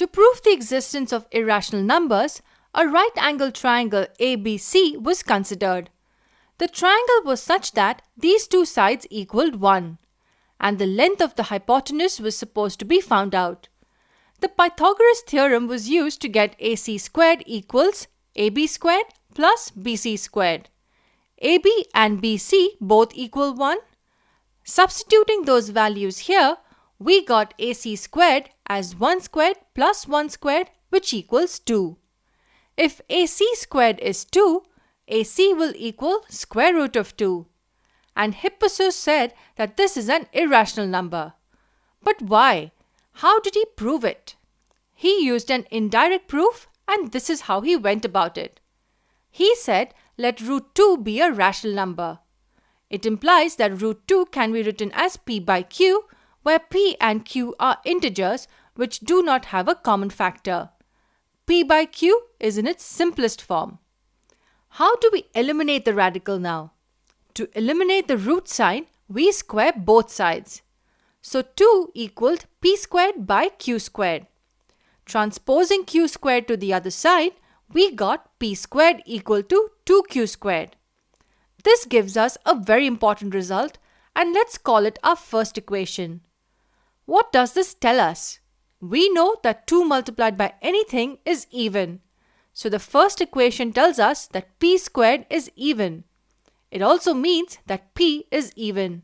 To prove the existence of irrational numbers, a right-angled triangle ABC was considered. The triangle was such that these two sides equaled 1, and the length of the hypotenuse was supposed to be found out. The Pythagoras theorem was used to get AC squared equals AB squared plus BC squared. AB and BC both equal 1. Substituting those values here, we got AC squared as 1 squared plus 1 squared, which equals 2. If AC squared is 2, AC will equal square root of 2. And Hippasus said that this is an irrational number. But why? How did he prove it? He used an indirect proof, and this is how he went about it. He said, let root 2 be a rational number. It implies that root 2 can be written as p by q, where p and q are integers which do not have a common factor. P by q is in its simplest form. How do we eliminate the radical now? To eliminate the root sign, we square both sides. So 2 equaled p squared by q squared. Transposing q squared to the other side, we got p squared equal to 2q squared. This gives us a very important result, and let's call it our first equation. What does this tell us? We know that 2 multiplied by anything is even. So the first equation tells us that p squared is even. It also means that p is even.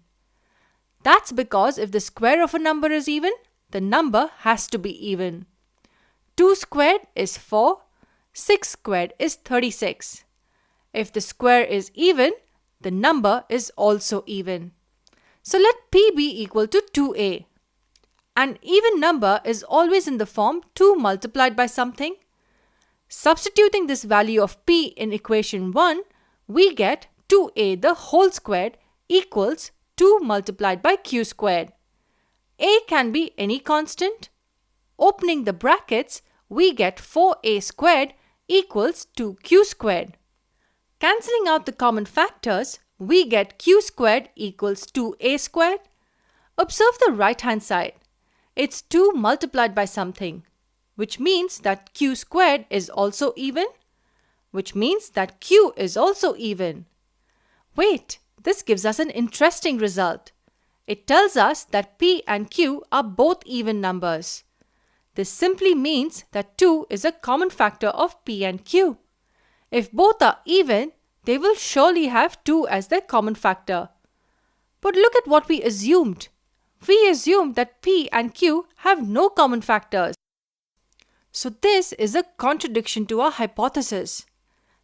That's because if the square of a number is even, the number has to be even. 2 squared is 4, 6 squared is 36. If the square is even, the number is also even. So let p be equal to 2a. An even number is always in the form 2 multiplied by something. Substituting this value of p in equation 1, we get 2a the whole squared equals 2 multiplied by q squared. A can be any constant. Opening the brackets, we get 4a squared equals 2q squared. Cancelling out the common factors, we get q squared equals 2a squared. Observe the right hand side. It's 2 multiplied by something, which means that q squared is also even, which means that q is also even. Wait, this gives us an interesting result. It tells us that p and q are both even numbers. This simply means that 2 is a common factor of p and q. If both are even, they will surely have 2 as their common factor. But look at what we assumed. We assumed that p and q have no common factors. So this is a contradiction to our hypothesis.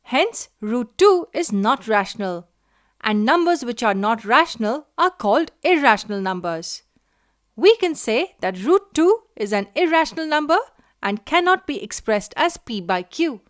Hence, root 2 is not rational, and numbers which are not rational are called irrational numbers. We can say that root 2 is an irrational number and cannot be expressed as p by q.